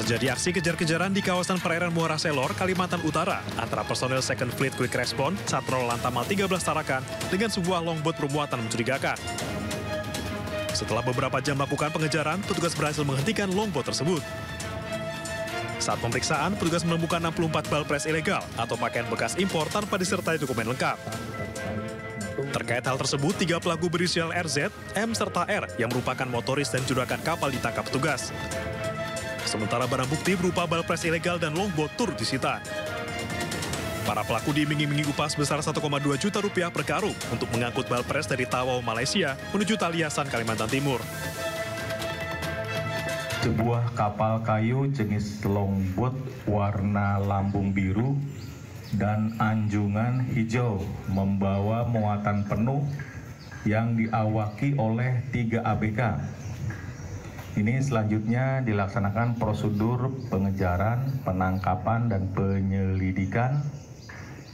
Terjadi aksi kejar-kejaran di kawasan perairan Muara Selor, Kalimantan Utara antara personel Second Fleet Quick Response Satrol Lantamal 13 Tarakan dengan sebuah longboat bermuatan mencurigakan. Setelah beberapa jam melakukan pengejaran, petugas berhasil menghentikan longboat tersebut. Saat pemeriksaan, petugas menemukan 64 balpres ilegal atau pakaian bekas impor tanpa disertai dokumen lengkap. Terkait hal tersebut, 3 pelaku berinisial RZ, M, serta R yang merupakan motoris dan juragan kapal ditangkap petugas. Sementara barang bukti berupa balpres ilegal dan longboat turut disita. Para pelaku diiming-imingi upah sebesar 1,2 juta rupiah per karung untuk mengangkut balpres dari Tawau, Malaysia menuju Taliasan, Kalimantan Timur. Sebuah kapal kayu jenis longboat warna lambung biru dan anjungan hijau membawa muatan penuh yang diawaki oleh 3 ABK. Ini selanjutnya dilaksanakan prosedur pengejaran, penangkapan, dan penyelidikan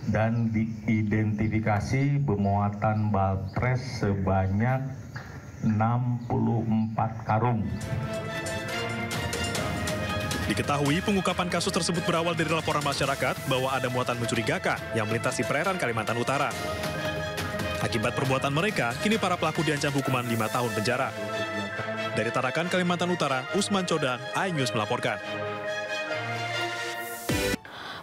dan diidentifikasi bermuatan balpres sebanyak 64 karung. Diketahui pengungkapan kasus tersebut berawal dari laporan masyarakat bahwa ada muatan mencurigakan yang melintasi perairan Kalimantan Utara. Akibat perbuatan mereka, kini para pelaku diancam hukuman 5 tahun penjara. Dari Tarakan, Kalimantan Utara, Usman Codang, iNews melaporkan.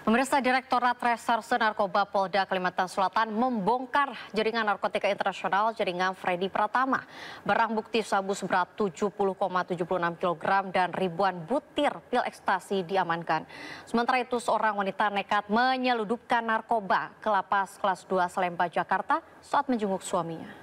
Pemirsa, Direktorat Reserse Narkoba Polda Kalimantan Selatan membongkar jaringan narkotika internasional jaringan Freddy Pratama. Barang bukti sabu seberat 70,76 kg dan ribuan butir pil ekstasi diamankan. Sementara itu, seorang wanita nekat menyeludupkan narkoba ke lapas kelas 2 Salemba, Jakarta saat menjenguk suaminya.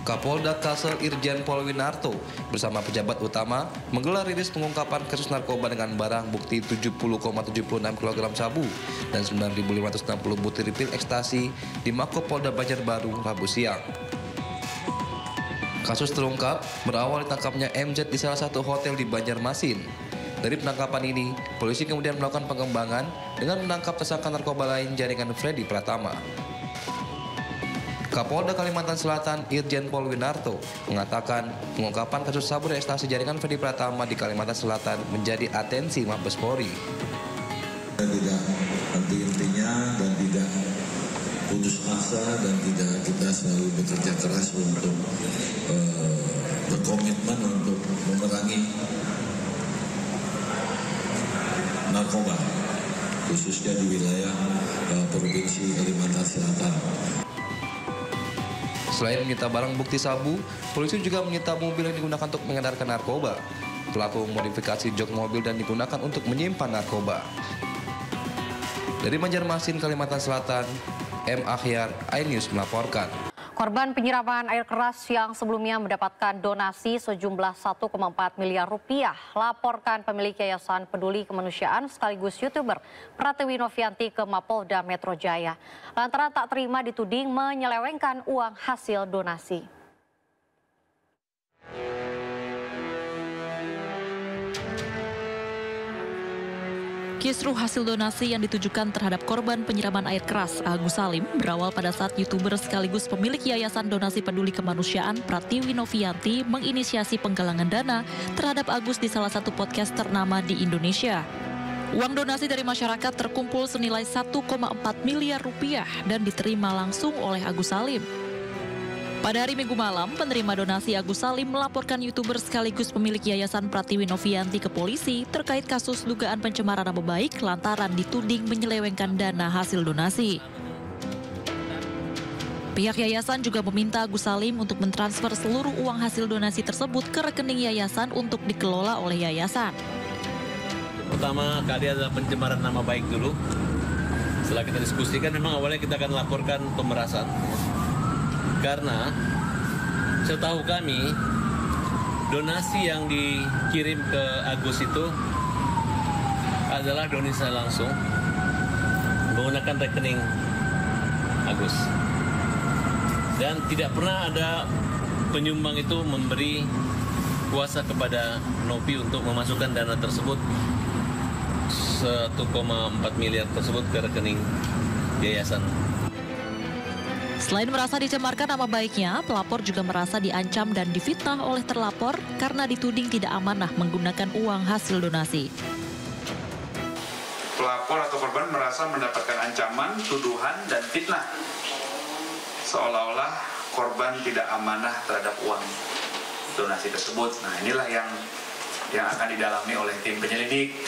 Kapolda Kalsel Irjen Pol Winarto bersama pejabat utama menggelar rilis pengungkapan kasus narkoba dengan barang bukti 70,76 kg sabu dan 9.560 butir pil ekstasi di Mako Polda Banjarbaru Rabu siang. Kasus terungkap berawal ditangkapnya MZ di salah satu hotel di Banjarmasin. Dari penangkapan ini, polisi kemudian melakukan pengembangan dengan menangkap tersangka narkoba lain jaringan Freddy Pratama. Kapolda Kalimantan Selatan Irjen Pol Winarto mengatakan pengungkapan kasus sabu dan ekstasi jaringan Freddy Pratama di Kalimantan Selatan menjadi atensi Mabes Polri. Tidak henti-hentinya dan tidak putus asa dan tidak kita selalu bekerja keras untuk berkomitmen untuk memerangi narkoba khususnya di wilayah Provinsi Kalimantan Selatan. Selain menyita barang bukti sabu, polisi juga menyita mobil yang digunakan untuk mengedarkan narkoba. Pelaku memodifikasi jok mobil dan digunakan untuk menyimpan narkoba. Dari Banjarmasin, Kalimantan Selatan, M. Akhyar, iNews melaporkan. Korban penyiraman air keras yang sebelumnya mendapatkan donasi sejumlah 1,4 miliar rupiah laporkan pemilik Yayasan Peduli Kemanusiaan sekaligus YouTuber Pratiwi Novianti ke Mapolda Metro Jaya. Lantaran tak terima dituding menyelewengkan uang hasil donasi. Kisruh hasil donasi yang ditujukan terhadap korban penyiraman air keras Agus Salim berawal pada saat YouTuber sekaligus pemilik Yayasan Donasi Peduli Kemanusiaan Pratiwi Novianti menginisiasi penggalangan dana terhadap Agus di salah satu podcast ternama di Indonesia. Uang donasi dari masyarakat terkumpul senilai 1,4 miliar rupiah dan diterima langsung oleh Agus Salim. Pada hari Minggu malam, penerima donasi Agus Salim melaporkan YouTuber sekaligus pemilik Yayasan Pratiwi Novianti ke polisi terkait kasus dugaan pencemaran nama baik lantaran dituding menyelewengkan dana hasil donasi. Pihak yayasan juga meminta Agus Salim untuk mentransfer seluruh uang hasil donasi tersebut ke rekening yayasan untuk dikelola oleh yayasan. Pertama kali adalah pencemaran nama baik dulu. Setelah kita diskusikan, memang awalnya kita akan laporkan pemerasan. Karena setahu kami donasi yang dikirim ke Agus itu adalah donasi langsung menggunakan rekening Agus. Dan tidak pernah ada penyumbang itu memberi kuasa kepada Novi untuk memasukkan dana tersebut 1,4 miliar tersebut ke rekening yayasan. Selain merasa dicemarkan nama baiknya, pelapor juga merasa diancam dan difitnah oleh terlapor karena dituding tidak amanah menggunakan uang hasil donasi. Pelapor atau korban merasa mendapatkan ancaman, tuduhan, dan fitnah. Seolah-olah korban tidak amanah terhadap uang donasi tersebut. Nah, inilah yang akan didalami oleh tim penyelidik.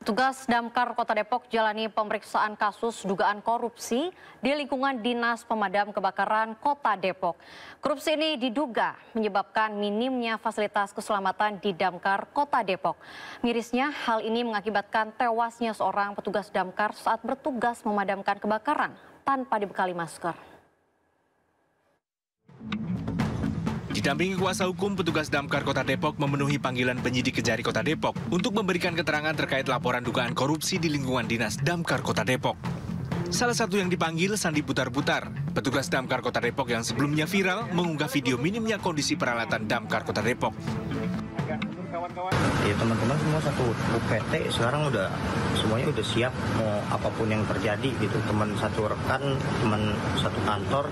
Petugas Damkar Kota Depok jalani pemeriksaan kasus dugaan korupsi di lingkungan Dinas Pemadam Kebakaran Kota Depok. Korupsi ini diduga menyebabkan minimnya fasilitas keselamatan di Damkar Kota Depok. Mirisnya, hal ini mengakibatkan tewasnya seorang petugas Damkar saat bertugas memadamkan kebakaran tanpa dibekali masker. Didampingi kuasa hukum, petugas Damkar Kota Depok memenuhi panggilan penyidik Kejari Kota Depok untuk memberikan keterangan terkait laporan dugaan korupsi di lingkungan Dinas Damkar Kota Depok. Salah satu yang dipanggil Sandi Butar-Butar, petugas Damkar Kota Depok yang sebelumnya viral mengunggah video minimnya kondisi peralatan Damkar Kota Depok. Ya teman-teman semua satu UPT sekarang semuanya udah siap mau apapun yang terjadi gitu. Teman satu rekan, teman satu kantor.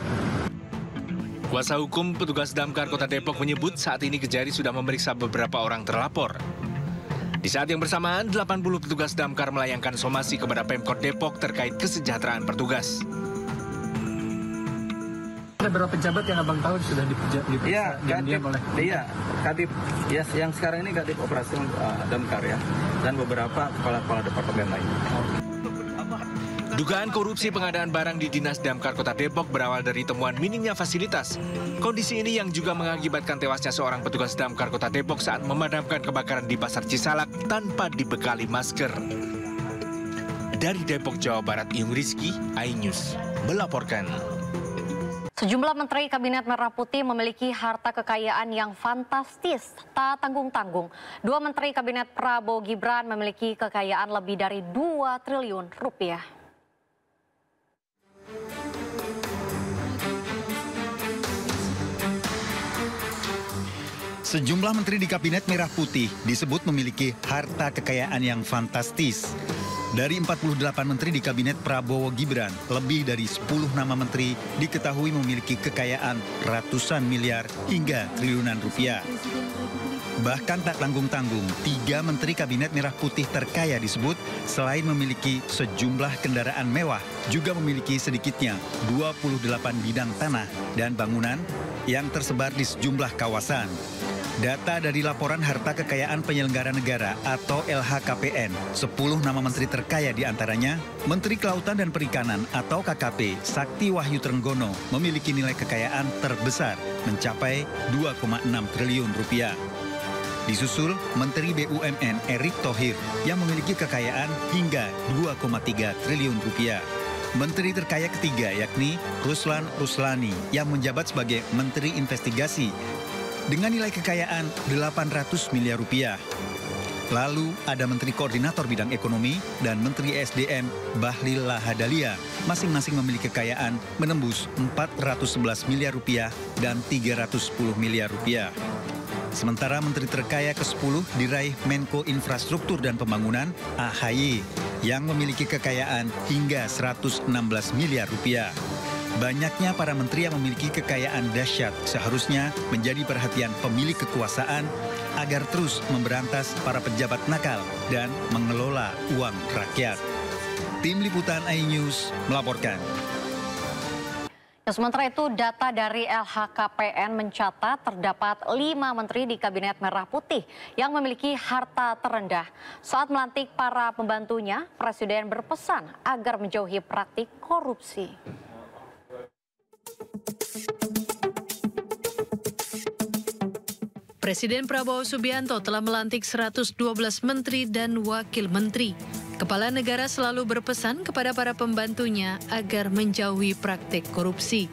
Kuasa hukum petugas Damkar Kota Depok menyebut saat ini Kejari sudah memeriksa beberapa orang terlapor. Di saat yang bersamaan, 80 petugas Damkar melayangkan somasi kepada Pemkot Depok terkait kesejahteraan petugas. Ada beberapa pejabat yang abang tahu sudah diperiksa oleh... Iya, Kadip, ya, yang sekarang ini Kadip Operasi Damkar ya, dan beberapa kepala-kepala departemen lain. Dugaan korupsi pengadaan barang di Dinas Damkar Kota Depok berawal dari temuan minimnya fasilitas. Kondisi ini yang juga mengakibatkan tewasnya seorang petugas Damkar Kota Depok saat memadamkan kebakaran di Pasar Cisalak tanpa dibekali masker. Dari Depok, Jawa Barat, Iyung Rizky, iNews melaporkan. Sejumlah menteri Kabinet Merah Putih memiliki harta kekayaan yang fantastis, tak tanggung-tanggung. 2 menteri Kabinet Prabowo Gibran memiliki kekayaan lebih dari 2 triliun rupiah. Sejumlah menteri di Kabinet Merah Putih disebut memiliki harta kekayaan yang fantastis. Dari 48 menteri di Kabinet Prabowo Gibran, lebih dari 10 nama menteri diketahui memiliki kekayaan ratusan miliar hingga triliunan rupiah. Bahkan tak tanggung-tanggung, 3 menteri Kabinet Merah Putih terkaya disebut selain memiliki sejumlah kendaraan mewah, juga memiliki sedikitnya 28 bidang tanah dan bangunan yang tersebar di sejumlah kawasan. Data dari Laporan Harta Kekayaan Penyelenggara Negara atau LHKPN, 10 nama menteri terkaya diantaranya, Menteri Kelautan dan Perikanan atau KKP Sakti Wahyu Trenggono memiliki nilai kekayaan terbesar mencapai 2,6 triliun rupiah. Disusul Menteri BUMN Erick Thohir yang memiliki kekayaan hingga 2,3 triliun rupiah. Menteri terkaya ketiga yakni Ruslan Ruslani yang menjabat sebagai Menteri Investigasi dengan nilai kekayaan 800 miliar rupiah. Lalu ada Menteri Koordinator Bidang Ekonomi dan Menteri SDM Bahlil Lahadalia, masing-masing memiliki kekayaan menembus 411 miliar rupiah dan 310 miliar rupiah. Sementara Menteri terkaya ke-10 diraih Menko Infrastruktur dan Pembangunan AHY yang memiliki kekayaan hingga 116 miliar rupiah. Banyaknya para menteri yang memiliki kekayaan dahsyat seharusnya menjadi perhatian pemilik kekuasaan agar terus memberantas para pejabat nakal dan mengelola uang rakyat. Tim Liputan iNews melaporkan. Sementara itu, data dari LHKPN mencatat terdapat 5 menteri di Kabinet Merah Putih yang memiliki harta terendah. Saat melantik para pembantunya, Presiden berpesan agar menjauhi praktik korupsi. Presiden Prabowo Subianto telah melantik 112 menteri dan wakil menteri. Kepala negara selalu berpesan kepada para pembantunya agar menjauhi praktik korupsi.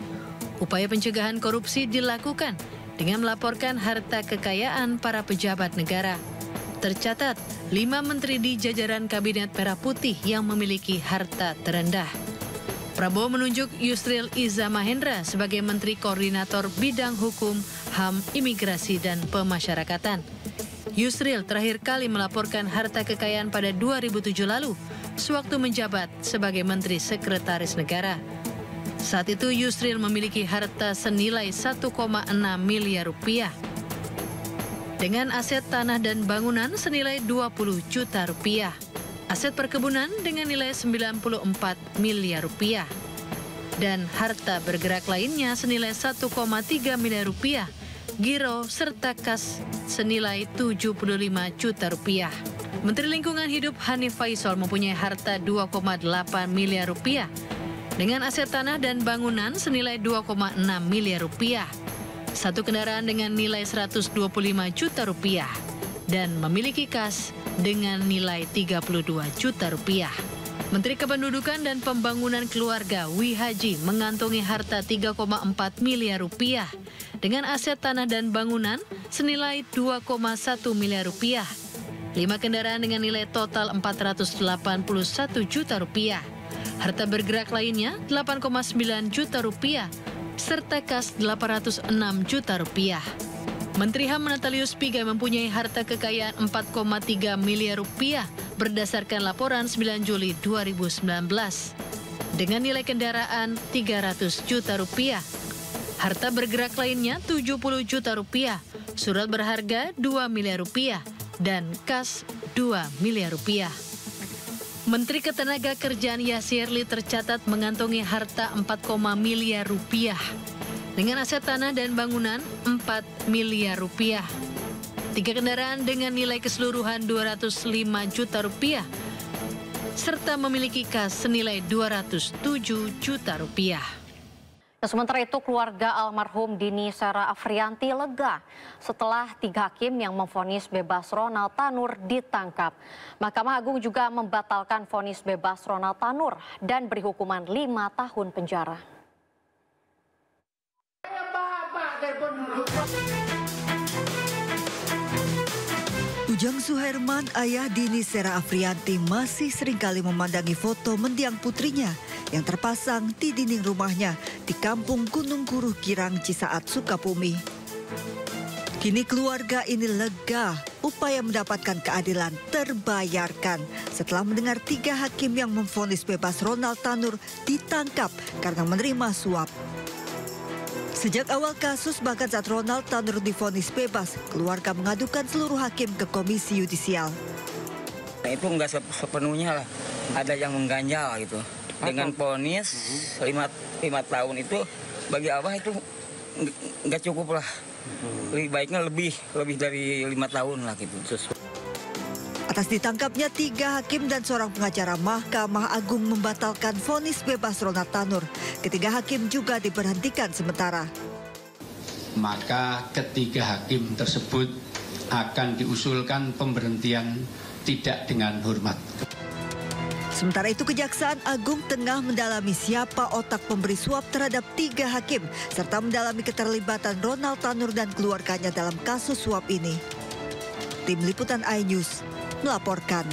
Upaya pencegahan korupsi dilakukan dengan melaporkan harta kekayaan para pejabat negara. Tercatat 5 menteri di jajaran Kabinet Merah Putih yang memiliki harta terendah. Prabowo menunjuk Yusril Iza Mahendra sebagai Menteri Koordinator Bidang Hukum, HAM, Imigrasi, dan Pemasyarakatan. Yusril terakhir kali melaporkan harta kekayaan pada 2007 lalu, sewaktu menjabat sebagai Menteri Sekretaris Negara. Saat itu Yusril memiliki harta senilai 1,6 miliar rupiah. Dengan aset tanah dan bangunan senilai 20 juta rupiah. Aset perkebunan dengan nilai 94 miliar rupiah. Dan harta bergerak lainnya senilai 1,3 miliar rupiah. Giro serta kas senilai 75 juta rupiah. Menteri Lingkungan Hidup Hanif Faisal mempunyai harta 2,8 miliar rupiah. Dengan aset tanah dan bangunan senilai 2,6 miliar rupiah. Satu kendaraan dengan nilai 125 juta rupiah. Dan memiliki kas dengan nilai 32 juta rupiah. Menteri Kependudukan dan Pembangunan Keluarga Wihaji mengantongi harta 3,4 miliar rupiah dengan aset tanah dan bangunan senilai 2,1 miliar rupiah. 5 kendaraan dengan nilai total 481 juta rupiah. Harta bergerak lainnya 8,9 juta rupiah serta kas 806 juta rupiah. Menteri HAM Natalius Pigai mempunyai harta kekayaan 4,3 miliar rupiah berdasarkan laporan 9 Juli 2019 dengan nilai kendaraan 300 juta rupiah. Harta bergerak lainnya 70 juta rupiah, surat berharga 2 miliar rupiah, dan kas 2 miliar rupiah. Menteri Ketenagakerjaan Yasirli tercatat mengantongi harta 4, miliar rupiah dengan aset tanah dan bangunan 4 miliar rupiah. 3 kendaraan dengan nilai keseluruhan 205 juta rupiah serta memiliki kas senilai 207 juta rupiah. Sementara itu, keluarga almarhum Dini Sera Afrianti lega setelah 3 hakim yang memvonis bebas Ronald Tanur ditangkap. Mahkamah Agung juga membatalkan vonis bebas Ronald Tanur dan beri hukuman 5 tahun penjara. Ujang Suherman, ayah Dini Sera Afrianti, masih seringkali memandangi foto mendiang putrinya yang terpasang di dinding rumahnya di Kampung Gunung Guruh Girang, Cisaat, Sukabumi. Kini keluarga ini lega, upaya mendapatkan keadilan terbayarkan setelah mendengar 3 hakim yang memvonis bebas Ronald Tanur ditangkap karena menerima suap. Sejak awal kasus, bahkan saat Ronald Tanur divonis bebas, keluarga mengadukan seluruh hakim ke Komisi Yudisial. Itu nggak sepenuhnya lah, ada yang mengganjal gitu. Dengan vonis 5 tahun itu bagi Abah itu nggak cukup lah. Lebih baiknya lebih dari 5 tahun lah gitu. Atas ditangkapnya 3 hakim dan seorang pengacara, Mahkamah Agung membatalkan vonis bebas Ronald Tanur. Ketiga hakim juga diberhentikan sementara. Maka ketiga hakim tersebut akan diusulkan pemberhentian tidak dengan hormat. Sementara itu, Kejaksaan Agung tengah mendalami siapa otak pemberi suap terhadap 3 hakim serta mendalami keterlibatan Ronald Tanur dan keluarganya dalam kasus suap ini. Tim Liputan iNews melaporkan.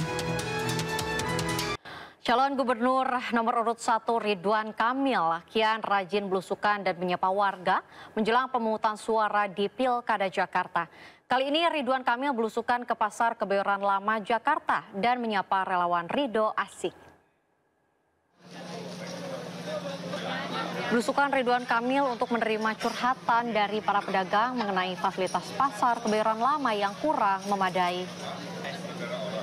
Calon Gubernur nomor urut 1 Ridwan Kamil kian rajin belusukan dan menyapa warga menjelang pemungutan suara di Pilkada Jakarta. Kali ini Ridwan Kamil belusukan ke Pasar Kebayoran Lama Jakarta dan menyapa relawan Ridho Asik. Belusukan Ridwan Kamil untuk menerima curhatan dari para pedagang mengenai fasilitas Pasar Kebayoran Lama yang kurang memadai.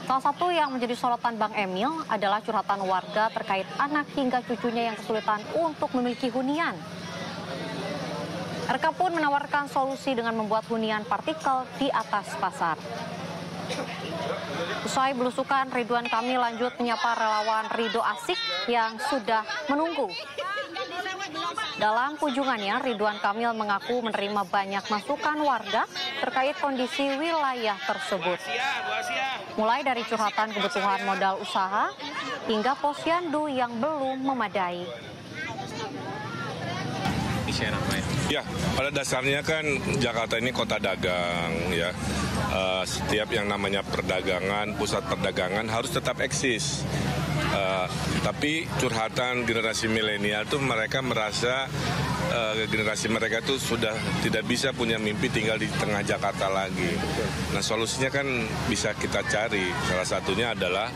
Salah satu yang menjadi sorotan Bang Emil adalah curhatan warga terkait anak hingga cucunya yang kesulitan untuk memiliki hunian. RK pun menawarkan solusi dengan membuat hunian partikel di atas pasar. Usai belusukan, Ridwan Kamil lanjut menyapa relawan Ridho Asik yang sudah menunggu. Dalam kunjungannya, Ridwan Kamil mengaku menerima banyak masukan warga terkait kondisi wilayah tersebut. Mulai dari curhatan kebutuhan modal usaha hingga posyandu yang belum memadai. Ya, pada dasarnya kan Jakarta ini kota dagang ya. Setiap yang namanya perdagangan, pusat perdagangan harus tetap eksis. Tapi curhatan generasi milenial tuh mereka merasa generasi mereka tuh sudah tidak bisa punya mimpi tinggal di tengah Jakarta lagi. Nah, solusinya kan bisa kita cari. Salah satunya adalah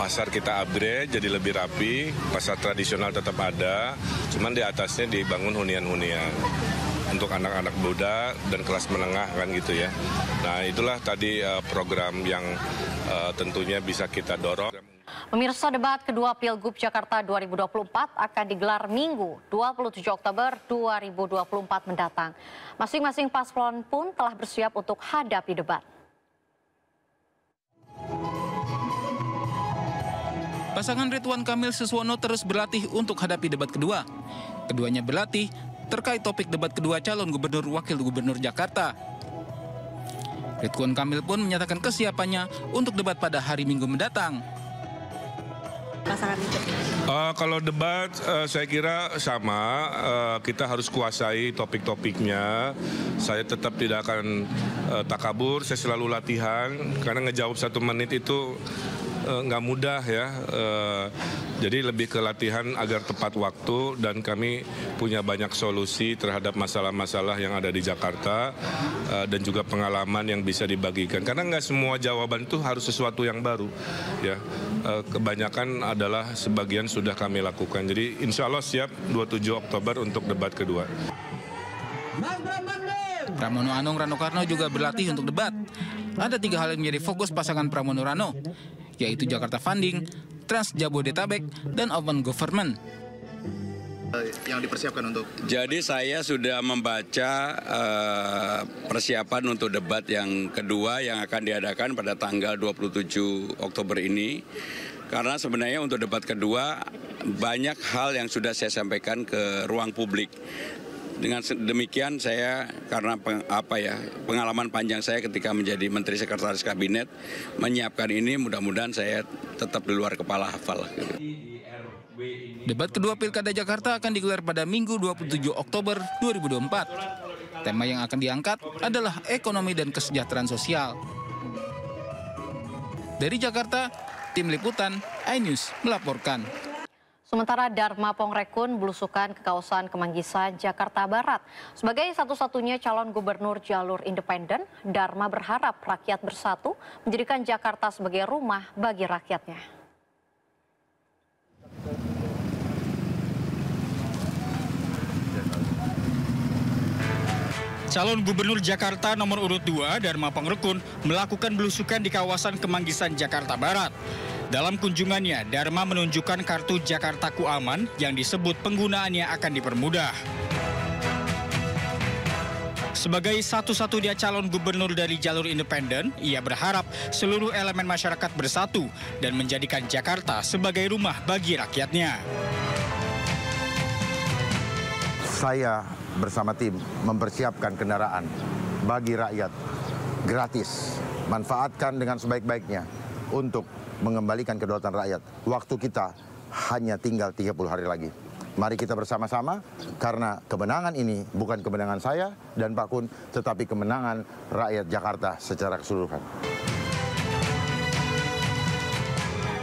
pasar kita upgrade jadi lebih rapi, pasar tradisional tetap ada, cuman di atasnya dibangun hunian-hunian untuk anak-anak muda dan kelas menengah kan gitu ya. Nah itulah tadi program yang tentunya bisa kita dorong. Pemirsa, debat kedua Pilgub Jakarta 2024 akan digelar Minggu 27 Oktober 2024 mendatang. Masing-masing paslon pun telah bersiap untuk hadapi debat. Pasangan Ridwan Kamil Suswono terus berlatih untuk hadapi debat kedua. Keduanya berlatih terkait topik debat kedua calon gubernur wakil gubernur Jakarta. Ridwan Kamil pun menyatakan kesiapannya untuk debat pada hari Minggu mendatang. Pasangan itu? Kalau debat saya kira sama, kita harus kuasai topik-topiknya. Saya tetap tidak akan takabur, saya selalu latihan karena ngejawab 1 menit itu nggak mudah ya. Jadi lebih ke latihan agar tepat waktu, dan kami punya banyak solusi terhadap masalah-masalah yang ada di Jakarta dan juga pengalaman yang bisa dibagikan. Karena nggak semua jawaban itu harus sesuatu yang baru ya. Kebanyakan adalah sebagian sudah kami lakukan. Jadi insya Allah siap 27 Oktober untuk debat kedua. Pramono Anung Rano Karno juga berlatih untuk debat. Ada 3 hal yang menjadi fokus pasangan Pramono Rano, yaitu Jakarta Funding, Trans Jabodetabek, dan Open Government. Yang dipersiapkan untuk? Jadi saya sudah membaca persiapan untuk debat yang kedua yang akan diadakan pada tanggal 27 Oktober ini. Karena sebenarnya untuk debat kedua banyak hal yang sudah saya sampaikan ke ruang publik. Dengan demikian saya, karena pengalaman panjang saya ketika menjadi Menteri Sekretaris Kabinet, menyiapkan ini, mudah-mudahan saya tetap di luar kepala hafal. Debat kedua Pilkada Jakarta akan digelar pada Minggu 27 Oktober 2024. Tema yang akan diangkat adalah ekonomi dan kesejahteraan sosial. Dari Jakarta, Tim Liputan iNews melaporkan. Sementara Dharma Pongrekun belusukan ke kawasan Kemanggisan, Jakarta Barat. Sebagai satu-satunya calon gubernur jalur independen, Dharma berharap rakyat bersatu menjadikan Jakarta sebagai rumah bagi rakyatnya. Calon Gubernur Jakarta nomor urut 2, Dharma Pongrekun, melakukan belusukan di kawasan Kemanggisan, Jakarta Barat. Dalam kunjungannya, Dharma menunjukkan kartu Jakartaku Aman yang disebut penggunaannya akan dipermudah. Sebagai satu-satunya calon gubernur dari jalur independen, ia berharap seluruh elemen masyarakat bersatu dan menjadikan Jakarta sebagai rumah bagi rakyatnya. Saya bersama tim mempersiapkan kendaraan bagi rakyat gratis. Manfaatkan dengan sebaik-baiknya untuk mengembalikan kedaulatan rakyat. Waktu kita hanya tinggal 30 hari lagi. Mari kita bersama-sama, karena kemenangan ini bukan kemenangan saya dan Pak Kun, tetapi kemenangan rakyat Jakarta secara keseluruhan.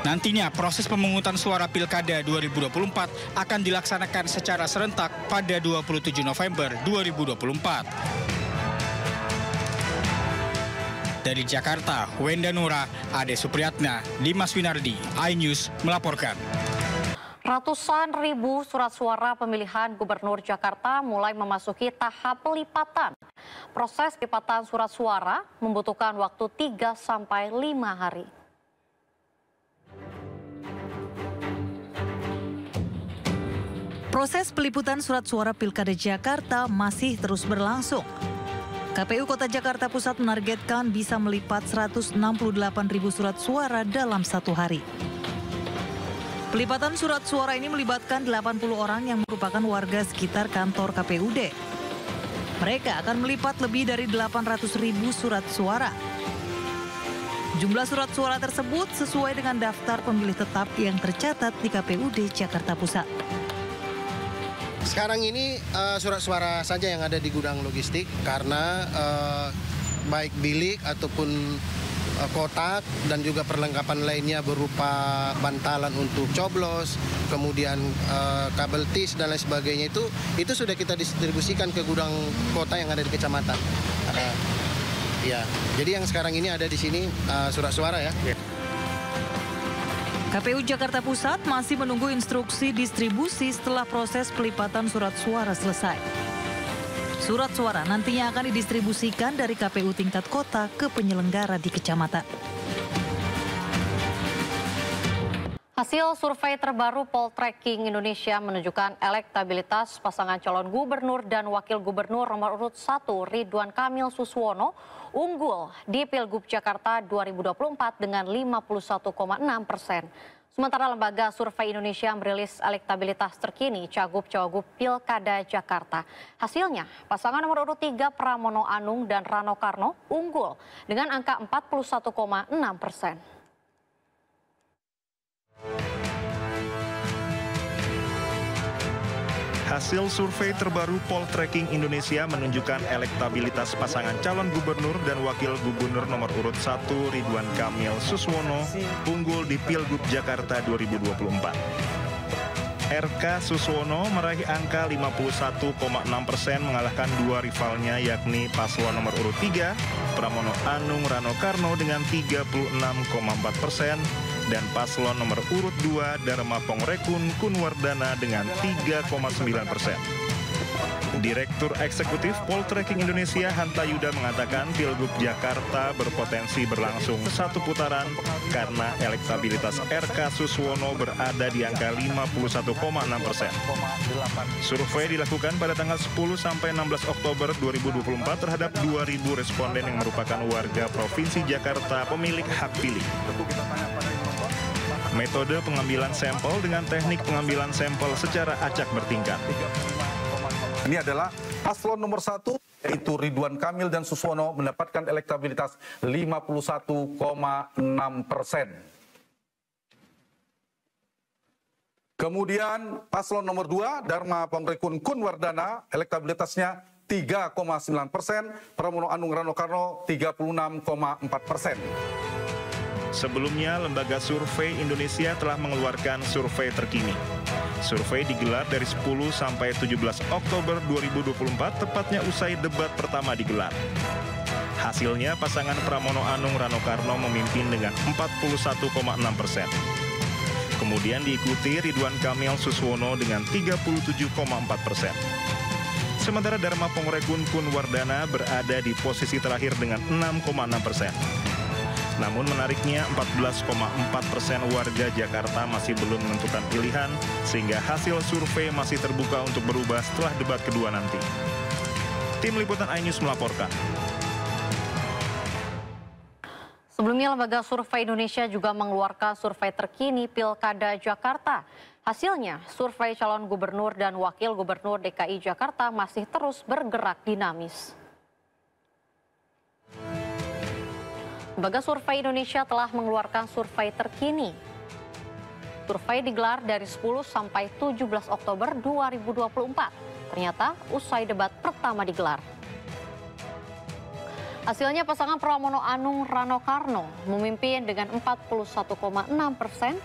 Nantinya proses pemungutan suara Pilkada 2024 akan dilaksanakan secara serentak pada 27 November 2024. Dari Jakarta, Wenda Nura, Ade Supriyatna, Dimas Winardi, iNews melaporkan. Ratusan ribu surat suara pemilihan Gubernur Jakarta mulai memasuki tahap pelipatan. Proses pelipatan surat suara membutuhkan waktu 3 sampai 5 hari. Proses peliputan surat suara Pilkada Jakarta masih terus berlangsung. KPU Kota Jakarta Pusat menargetkan bisa melipat 168.000 surat suara dalam 1 hari. Pelipatan surat suara ini melibatkan 80 orang yang merupakan warga sekitar kantor KPUD. Mereka akan melipat lebih dari 800.000 surat suara. Jumlah surat suara tersebut sesuai dengan daftar pemilih tetap yang tercatat di KPUD Jakarta Pusat. Sekarang ini surat suara saja yang ada di gudang logistik, karena baik bilik ataupun kotak dan juga perlengkapan lainnya berupa bantalan untuk coblos, kemudian kabel tis dan lain sebagainya itu sudah kita distribusikan ke gudang kota yang ada di kecamatan. Ya, jadi yang sekarang ini ada di sini surat suara ya. KPU Jakarta Pusat masih menunggu instruksi distribusi setelah proses pelipatan surat suara selesai. Surat suara nantinya akan didistribusikan dari KPU tingkat kota ke penyelenggara di kecamatan. Hasil survei terbaru Poltreking Indonesia menunjukkan elektabilitas pasangan calon gubernur dan wakil gubernur nomor urut 1 Ridwan Kamil Suswono unggul di Pilgub Jakarta 2024 dengan 51,6%. Sementara Lembaga Survei Indonesia merilis elektabilitas terkini Cagup-Cawagup Pilkada Jakarta. Hasilnya, pasangan nomor urut 3 Pramono Anung dan Rano Karno unggul dengan angka 41,6%. Hasil survei terbaru Poltreking Indonesia menunjukkan elektabilitas pasangan calon gubernur dan wakil gubernur nomor urut 1 Ridwan Kamil Suswono unggul di Pilgub Jakarta 2024. RK Suswono meraih angka 51,6% mengalahkan dua rivalnya yakni paslon nomor urut 3 Pramono Anung Rano Karno dengan 36,4% dan paslon nomor urut 2 Dharma Pongrekun Kunwardana dengan 3,9%. Direktur Eksekutif Poltreking Indonesia Hanta Yuda mengatakan Pilgub Jakarta berpotensi berlangsung satu putaran karena elektabilitas RK Suswono berada di angka 51,6%. Survei dilakukan pada tanggal 10 sampai 16 Oktober 2024 terhadap 2.000 responden yang merupakan warga Provinsi Jakarta pemilik hak pilih. Metode pengambilan sampel dengan teknik pengambilan sampel secara acak bertingkat. Ini adalah paslon nomor 1, yaitu Ridwan Kamil dan Suswono mendapatkan elektabilitas 51,6%. Kemudian paslon nomor 2, Dharma Pongrekun Kunwardana, elektabilitasnya 3,9%, Pramono Anung Rano Karno 36,4%. Sebelumnya, Lembaga Survei Indonesia telah mengeluarkan survei terkini. Survei digelar dari 10 sampai 17 Oktober 2024, tepatnya usai debat pertama digelar. Hasilnya, pasangan Pramono Anung Rano Karno memimpin dengan 41,6%. Kemudian diikuti Ridwan Kamil Suswono dengan 37,4%. Sementara Dharma Pongrekun Kunwardana berada di posisi terakhir dengan 6,6%. Namun menariknya 14,4% warga Jakarta masih belum menentukan pilihan, sehingga hasil survei masih terbuka untuk berubah setelah debat kedua nanti. Tim Liputan iNews melaporkan. Sebelumnya, Lembaga Survei Indonesia juga mengeluarkan survei terkini Pilkada Jakarta. Hasilnya, survei calon gubernur dan wakil gubernur DKI Jakarta masih terus bergerak dinamis. Lembaga Survei Indonesia telah mengeluarkan survei terkini. Survei digelar dari 10 sampai 17 Oktober 2024. Ternyata usai debat pertama digelar. Hasilnya pasangan Pramono Anung Rano Karno memimpin dengan 41,6%,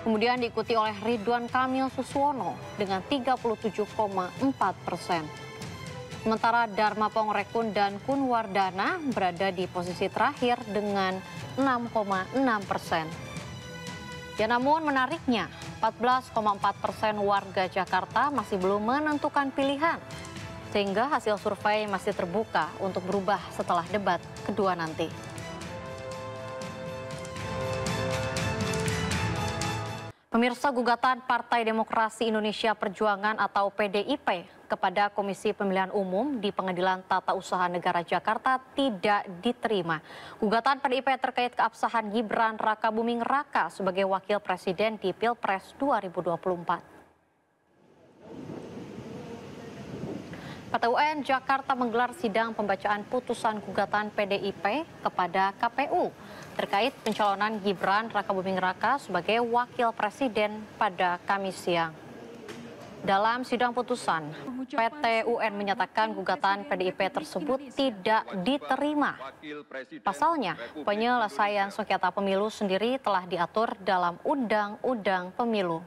kemudian diikuti oleh Ridwan Kamil Suswono dengan 37,4%. Sementara Dharma Pongrekun dan Kunwardana berada di posisi terakhir dengan 6,6%. Ya, namun menariknya 14,4% warga Jakarta masih belum menentukan pilihan. Sehingga hasil survei masih terbuka untuk berubah setelah debat kedua nanti. Pemirsa, gugatan Partai Demokrasi Indonesia Perjuangan atau PDIP kepada Komisi Pemilihan Umum di Pengadilan Tata Usaha Negara Jakarta tidak diterima. Gugatan PDIP terkait keabsahan Gibran Rakabuming Raka sebagai Wakil Presiden di Pilpres 2024. PT UN Jakarta menggelar sidang pembacaan putusan gugatan PDIP kepada KPU terkait pencalonan Gibran Rakabuming Raka sebagai Wakil Presiden pada Kamis siang. Dalam sidang putusan, PT UN menyatakan gugatan PDIP tersebut tidak diterima. Pasalnya, penyelesaian sengketa pemilu sendiri telah diatur dalam Undang-Undang Pemilu.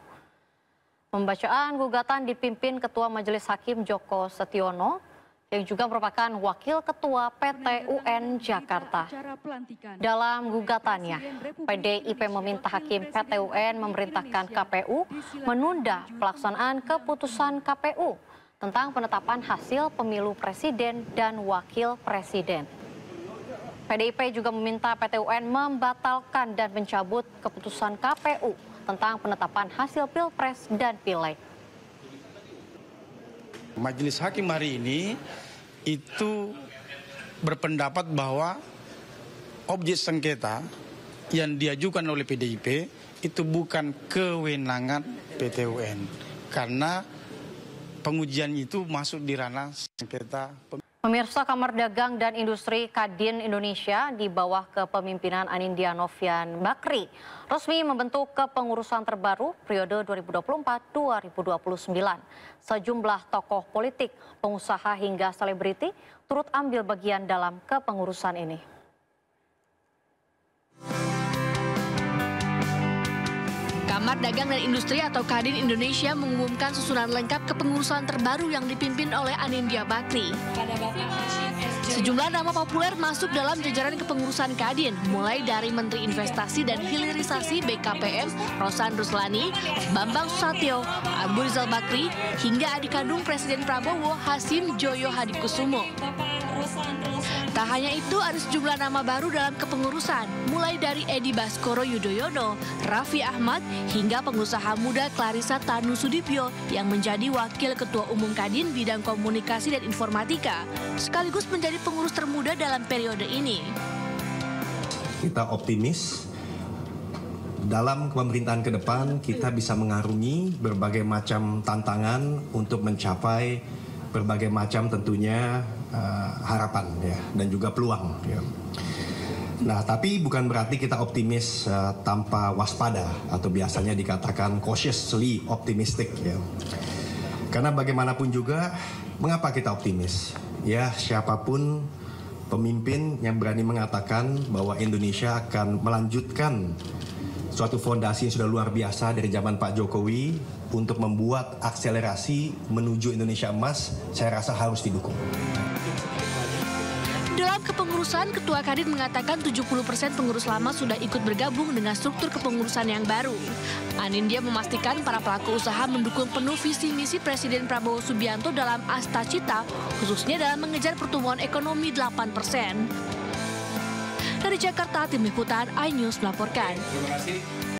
Pembacaan gugatan dipimpin Ketua Majelis Hakim Joko Setiono. yang juga merupakan Wakil Ketua PT UN Jakarta. Dalam gugatannya, PDIP meminta Hakim PT UN memerintahkan KPU menunda pelaksanaan keputusan KPU tentang penetapan hasil pemilu presiden dan wakil presiden. PDIP juga meminta PT UN membatalkan dan mencabut keputusan KPU tentang penetapan hasil Pilpres dan Pileg. Majelis Hakim hari ini itu berpendapat bahwa objek sengketa yang diajukan oleh PDIP itu bukan kewenangan PT UN karena pengujian itu masuk di ranah sengketa. Pemirsa, Kamar Dagang dan Industri Kadin Indonesia di bawah kepemimpinan Anindya Novian Bakri resmi membentuk kepengurusan terbaru periode 2024-2029. Sejumlah tokoh politik, pengusaha hingga selebriti turut ambil bagian dalam kepengurusan ini. Kamar Dagang dan Industri atau Kadin Indonesia mengumumkan susunan lengkap kepengurusan terbaru yang dipimpin oleh Anindya Bakri. Sejumlah nama populer masuk dalam jajaran kepengurusan Kadin, mulai dari Menteri Investasi dan Hilirisasi BKPM Rosan Ruslani, Bambang Susatyo, Abu Rizal Bakri, hingga adik kandung Presiden Prabowo Hasim Joyo Hadikusumo. Tak hanya itu, ada sejumlah nama baru dalam kepengurusan, mulai dari Edi Baskoro Yudhoyono, Raffi Ahmad, hingga pengusaha muda Clarissa Tanu Sudibyo yang menjadi Wakil Ketua Umum Kadin bidang komunikasi dan informatika, sekaligus menjadi pengurus termuda dalam periode ini. Kita optimis dalam pemerintahan ke depan kita bisa mengarungi berbagai macam tantangan untuk mencapai berbagai macam tentunya harapan ya, dan juga peluang ya. Nah, tapi bukan berarti kita optimis tanpa waspada atau biasanya dikatakan cautiously optimistic ya. Karena bagaimanapun juga mengapa kita optimis? Ya, siapapun pemimpin yang berani mengatakan bahwa Indonesia akan melanjutkan suatu fondasi yang sudah luar biasa dari zaman Pak Jokowi untuk membuat akselerasi menuju Indonesia emas, saya rasa harus didukung. Dalam kepengurusan, Ketua Kadin mengatakan 70% pengurus lama sudah ikut bergabung dengan struktur kepengurusan yang baru. Anindya memastikan para pelaku usaha mendukung penuh visi misi Presiden Prabowo Subianto dalam Asta Cita, khususnya dalam mengejar pertumbuhan ekonomi 8%. Dari Jakarta, Tim Liputan iNews melaporkan.